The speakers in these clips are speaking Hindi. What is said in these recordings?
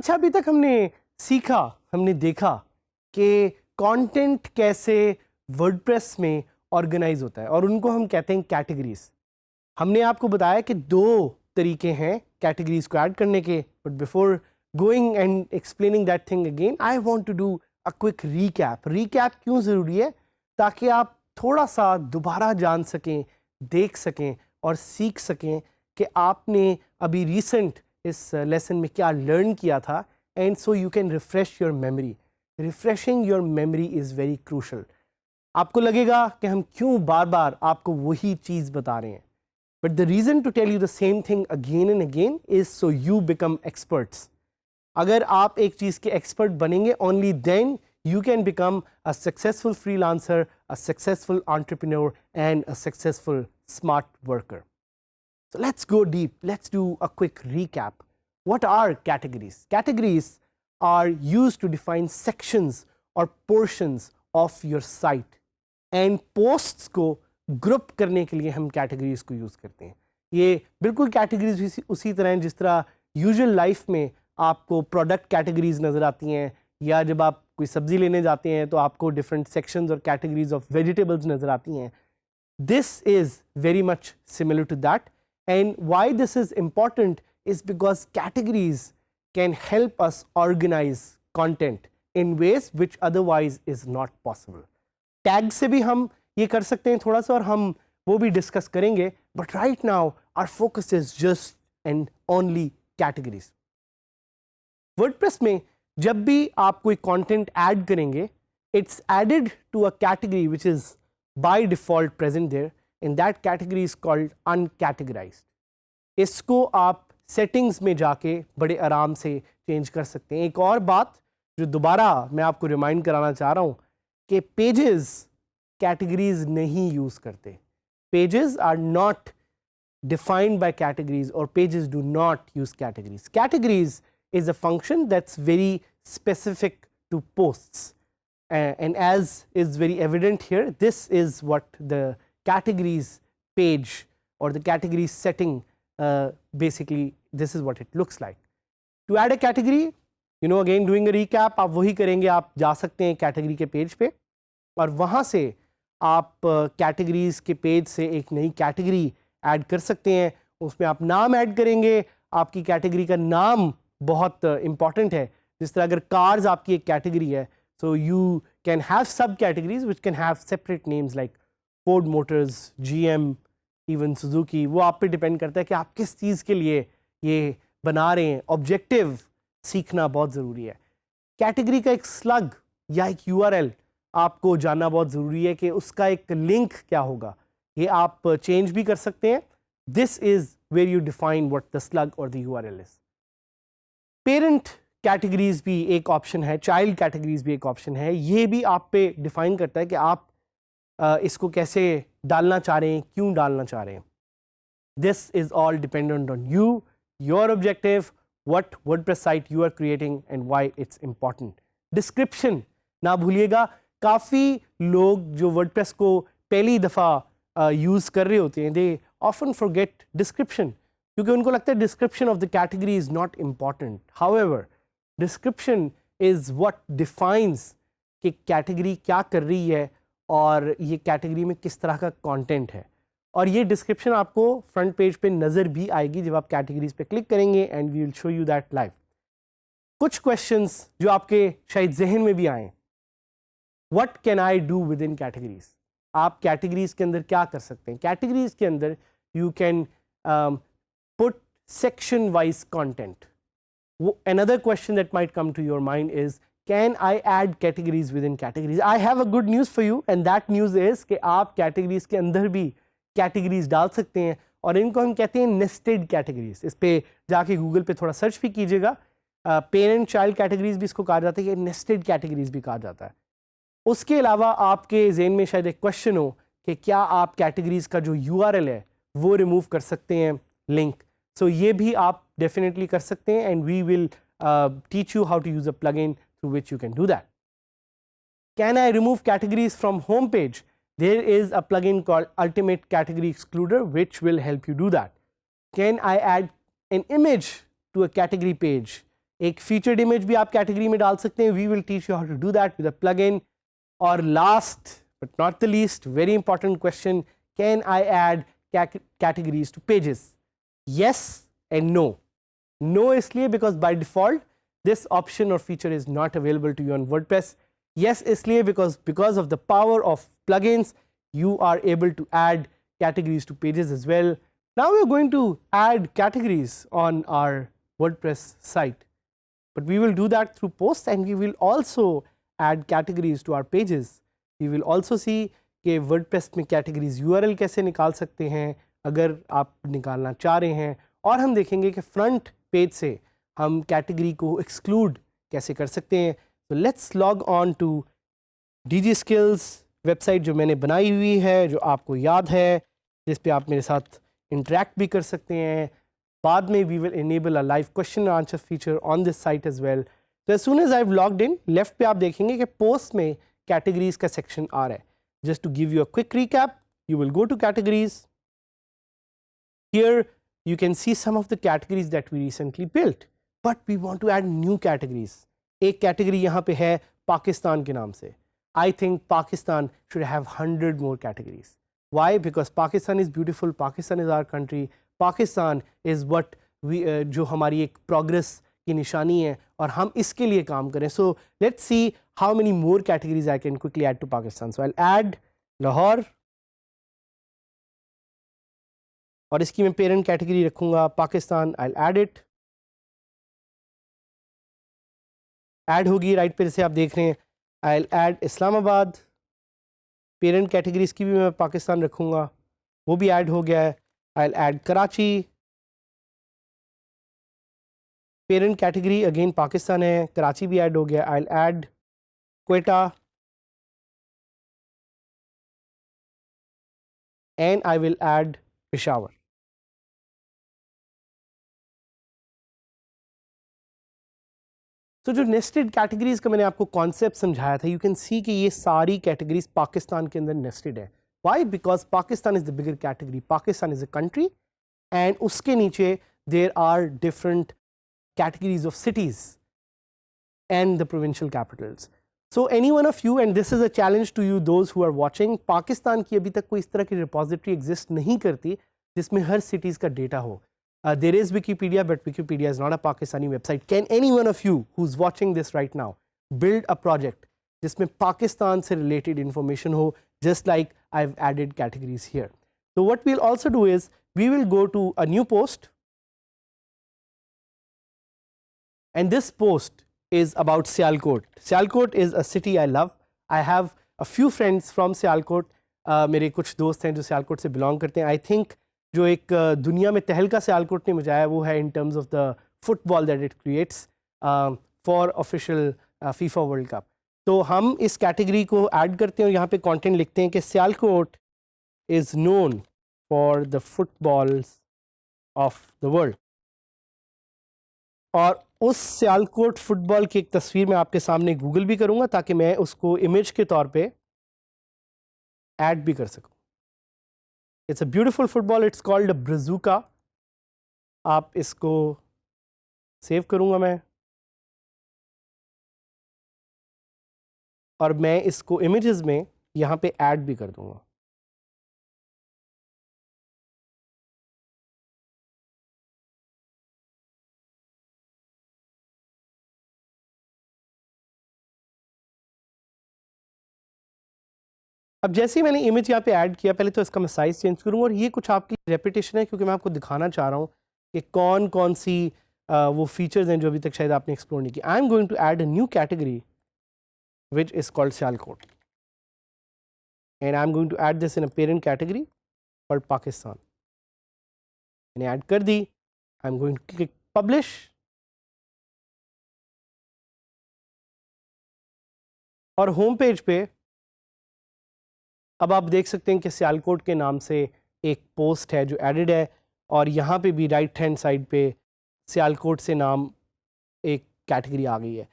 अच्छा, अभी तक हमने सीखा, हमने देखा कि कंटेंट कैसे वर्डप्रेस में ऑर्गेनाइज होता है और उनको हम कहते हैं कैटेगरीज। हमने आपको बताया कि दो तरीके हैं कैटेगरीज को ऐड करने के, but before going and explaining that thing again I want to do a quick recap. Recap क्यों ज़रूरी है? ताकि आप थोड़ा सा दोबारा जान सकें, देख सकें और सीख सकें कि आपने अभी रिसेंट इस लेसन में क्या लर्न किया था, and so you can refresh your memory. Refreshing your memory is very crucial. आपको लगेगा कि हम क्यों बार बार आपको वही चीज़ बता रहे हैं, but the reason to tell you the same thing again and again is so you become experts. अगर आप एक चीज़ के एक्सपर्ट बनेंगे, only then you can become a successful freelancer, a successful entrepreneur, and a successful smart worker. So let's go deep. Let's do a quick recap. What are categories? Categories are used to define sections or portions of your site. And posts को group करने के लिए हम categories को use करते हैं। ये बिल्कुल categories उसी तरह हैं जिस तरह usual life में आपको product categories नज़र आती हैं, या जब आप कोई सब्जी लेने जाते हैं तो आपको डिफरेंट सेक्शंस और कैटेगरीज ऑफ वेजिटेबल्स नज़र आती हैं। This is very much similar to that, and why this is important is because categories can help us organize content in ways which otherwise is not possible. Tag से भी हम ये कर सकते हैं थोड़ा सा, और हम वो भी डिस्कस करेंगे, but right now our focus is just and only categories. WordPress में जब भी आप कोई कंटेंट ऐड करेंगे, it's added to a category which is by default present there, and that category is called uncategorized. इसको आप सेटिंग्स में जाके बड़े आराम से चेंज कर सकते हैं। एक और बात जो दोबारा मैं आपको रिमाइंड कराना चाह रहा हूँ कि पेजेस कैटेगरीज नहीं यूज़ करते। Pages are not defined by categories, और pages do not use categories. Categories is a function that's very specific to posts, and as is very evident here, this is what the categories page or the categories setting, basically this is what it looks like. To add a category, you know, again doing a recap, आप वही करेंगे, आप जा सकते हैं category के पेज पे और वहाँ से आप categories के पेज से एक नई category ऐड कर सकते हैं। उसमें आप नाम ऐड करेंगे, आपकी category का नाम बहुत इंपॉर्टेंट है। जिस तरह अगर कार्स आपकी एक कैटेगरी है, सो यू कैन हैव सब categories which can have separate names like Ford Motors, GM, even Suzuki. वो आप पे डिपेंड करता है कि आप किस चीज़ के लिए ये बना रहे हैं। ऑब्जेक्टिव सीखना बहुत ज़रूरी है। कैटेगरी का एक स्लग या एक यूआरएल आपको जानना बहुत ज़रूरी है कि उसका एक लिंक क्या होगा। ये आप चेंज भी कर सकते हैं। This is where you define what the slug और the URL is. Parent categories भी एक ऑप्शन है, चाइल्ड कैटेगरीज भी एक ऑप्शन है। ये भी आप पे डिफाइन करता है कि आप इसको कैसे डालना चाह रहे हैं, क्यों डालना चाह रहे हैं। This is all dependent on you, your objective, what WordPress site you are creating and why it's important. Description ना भूलिएगा। काफ़ी लोग जो वर्डप्रेस को पहली दफ़ा यूज़ कर रहे होते हैं, दे ऑफन फॉरगेट डिस्क्रिप्शन, क्योंकि उनको लगता है description of the category is not important. However, description is what defines कि कैटेगरी क्या कर रही है और ये कैटेगरी में किस तरह का कंटेंट है। और ये डिस्क्रिप्शन आपको फ्रंट पेज पे नज़र भी आएगी जब आप कैटेगरीज पे क्लिक करेंगे, and we will show you that live. कुछ क्वेश्चंस जो आपके शायद जहन में भी आए, what can I do with in categories? आप कैटेगरीज के अंदर क्या कर सकते हैं? कैटेगरीज के अंदर you can put section wise content. Another question that might come to your mind is, can I add categories within categories? I have a good news for you, and that news is कि आप categories के अंदर भी categories डाल सकते हैं, और इनको हम कहते हैं nested categories। इस पे जाके Google पे थोड़ा सर्च भी कीजिएगा। पेरेंट चाइल्ड कैटेगरीज भी इसको कहा जाता है, कि nested categories भी कहा जाता है। उसके अलावा आपके ज़हन में शायद एक क्वेश्चन हो कि क्या आप कैटेगरीज का जो URL है वो रिमूव कर सकते हैं, लिंक। सो ये भी आप डेफिनेटली कर सकते हैं, and we will teach you how to use a plugin through which you can do that. Can I remove categories from home page? There is a plugin called ultimate category excluder which will help you do that. Can I add an image to a category page? एक फीचर्ड इमेज भी आप कैटेगरी में डाल सकते हैं. We will teach you how to do that with a plugin. और last but not the least, very important question, can I add categories to pages? Yes and no. No इसलिए because by default this option or feature is not available to you on WordPress. Yes इसलिए because of the power of plugins you are able to add categories to pages as well. Now we are going to add categories on our WordPress site, but we will do that through posts, and we will also add categories to our pages. We will also see कि वर्डप्रेस में कैटेगरीज URL कैसे निकाल सकते हैं अगर आप निकालना चाह रहे हैं, और हम देखेंगे कि फ्रंट पेज से हम कैटेगरी को एक्सक्लूड कैसे कर सकते हैं. तो let's log on to DG Skills website जो मैंने बनाई हुई है, जो आपको याद है, जिस पे आप मेरे साथ इंटरेक्ट भी कर सकते हैं. बाद में we will enable a live question answer feature on this site as well. तो as soon as I have logged in, left पे आप देखेंगे कि पोस्ट में कैटेगरीज का सेक्शन आ रहा है. Just to give you a quick recap, you will go to categories. Here you can see some of the categories that we recently built, but we want to add new categories. एक category यहाँ पे है पाकिस्तान के नाम से. I think Pakistan should have 100 more categories. Why? Because Pakistan is beautiful. Pakistan is our country. Pakistan is what we जो हमारी एक progress की निशानी है और हम इसके लिए काम करें. So let's see how many more categories I can quickly add to Pakistan. So I'll add Lahore, और इसकी मैं पेरेंट कैटेगरी रखूंगा Pakistan. I'll add it. Add होगी राइट पे जैसे आप देख रहे हैं. I'll add Islamabad, parent category इसकी भी मैं पाकिस्तान रखूंगा, वो भी ऐड हो गया है. I'll add Karachi, parent category again Pakistan है, कराची भी ऐड हो गया. I'll add Quetta and I will add Peshawar. तो जो नेस्टेड कैटेगरीज का मैंने आपको कॉन्सेप्ट समझाया था, यू कैन सी कि ये सारी कैटेगरीज पाकिस्तान के अंदर नेस्टेड है. Why? Because Pakistan is the bigger category. Pakistan is a country and उसके नीचे there are different categories of cities and the provincial capitals. So any one of you, and this is a challenge to you those who are watching, Pakistan की अभी तक कोई इस तरह की repository exist नहीं करती जिसमें हर cities का data हो. There is Wikipedia, but Wikipedia is not a Pakistani website. Can any one of you who's watching this right now build a project जिसमें पाकिस्तान से related information हो, just like I've added categories here? So what we'll also do is we will go to a new post. And this post is about Sialkot. Sialkot is a city I love. I have a few friends from Sialkot. मेरे कुछ दोस्त हैं जो सियालकोट से बिलोंग करते हैं. आई थिंक जो एक दुनिया में तहलका सियालकोट ने मचाया वो है in terms of the football that it creates for official FIFA world cup. तो हम इस कैटेगरी को ऐड करते हैं और यहाँ पे कंटेंट लिखते हैं कि Sialkot is known for the footballs of the world. और उस सियालकोट फुटबॉल की एक तस्वीर मैं आपके सामने गूगल भी करूंगा ताकि मैं उसको इमेज के तौर पे ऐड भी कर सकूं. It's a beautiful football. It's called a Brazuca. आप इसको सेव करूंगा मैं और मैं इसको इमेजेस में यहाँ पे ऐड भी कर दूंगा. अब जैसे ही मैंने इमेज यहाँ पे ऐड किया, पहले तो इसका मैं साइज़ चेंज करूँगा और ये कुछ आपकी रेपिटेशन है क्योंकि मैं आपको दिखाना चाह रहा हूँ कि कौन कौन सी वो फीचर्स हैं जो अभी तक शायद आपने एक्सप्लोर नहीं की. I am going to add a new category which is called Sialkot and I am going to add this in a parent category for Pakistan. मैंने ऐड कर दी. I am going to click publish. और होम पेज पे अब आप देख सकते हैं कि सियालकोट के नाम से एक पोस्ट है जो एडिड है और यहाँ पे भी राइट हैंड साइड पे सियालकोट से नाम एक कैटेगरी आ गई है.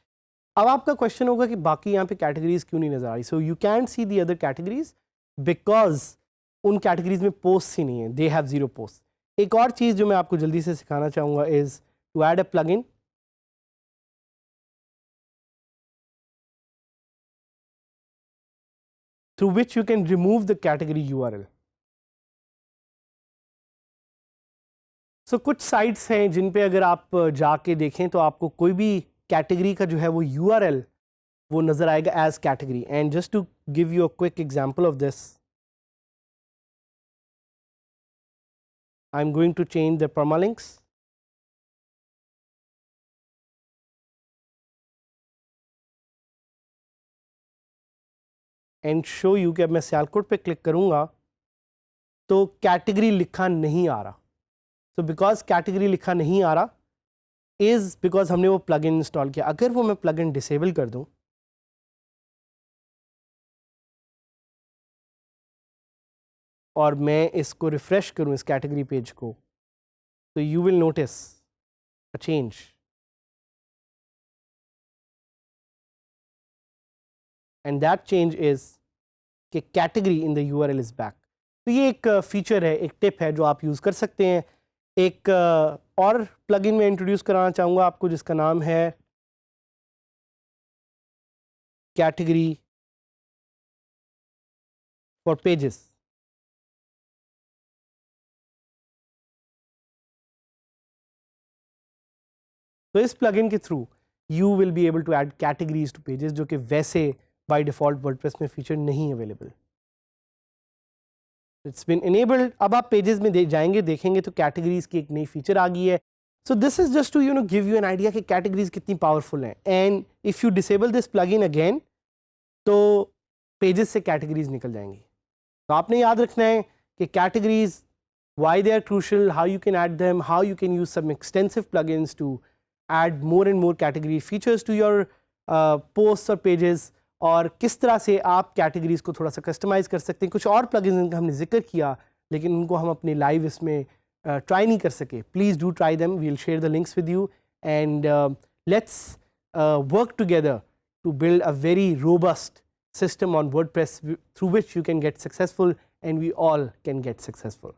अब आपका क्वेश्चन होगा कि बाकी यहाँ पे कैटेगरीज क्यों नहीं नज़र आ रही. So you can see the other categories because उन कैटेगरीज में पोस्ट ही नहीं है. They have zero post. एक और चीज़ जो मैं आपको जल्दी से सिखाना चाहूँगा is to add a plugin. through which you can remove the category URL. So कुछ साइट्स हैं जिन पे अगर आप जाके देखें तो आपको कोई भी कैटेगरी का जो है वो URL वो नज़र आएगा as category. And just to give you a quick example of this, I'm going to change the permalinks. And show you कि अब मैं सियालकोट पे क्लिक करूंगा तो कैटेगरी लिखा नहीं आ रहा. So because कैटेगरी लिखा नहीं आ रहा is because हमने वो प्लगइन इंस्टॉल किया. अगर वो मैं प्लगइन डिसेबल कर दूं और मैं इसको रिफ्रेश करूं इस कैटेगरी पेज को, तो you will notice a change. And that change is कि category in the URL is back. तो ये एक फीचर है, एक टिप है जो आप यूज़ कर सकते हैं. एक और प्लगइन में इंट्रोड्यूस कराना चाहूँगा आपको जिसका नाम है कैटेगरी फॉर पेजेस. तो इस प्लगइन के through you will be able to add categories to pages जो कि वैसे बाय डिफ़ॉल्ट वर्डप्रेस में फीचर नहीं अवेलेबल. It's been enabled. अब आप पेजेस में जाएंगे देखेंगे तो कैटेगरीज की एक नई फीचर आ गई है. So this is just to give you an idea कि कैटेगरीज कितनी पावरफुल हैं. And if you disable this plugin again तो पेजेस से कैटेगरीज निकल जाएंगी. तो आपने याद रखना है कि categories, why they are crucial, how you can add them, how you can use some extensive plugins to add more and more category features to your posts और pages, और किस तरह से आप कैटेगरीज को थोड़ा सा कस्टमाइज़ कर सकते हैं. कुछ और प्लगइन्स जिनका हमने जिक्र किया लेकिन उनको हम अपने लाइव इसमें ट्राई नहीं कर सके. Please do try them. We will share the links with you and let's work together to build a very robust system on WordPress through which you can get successful and we all can get successful.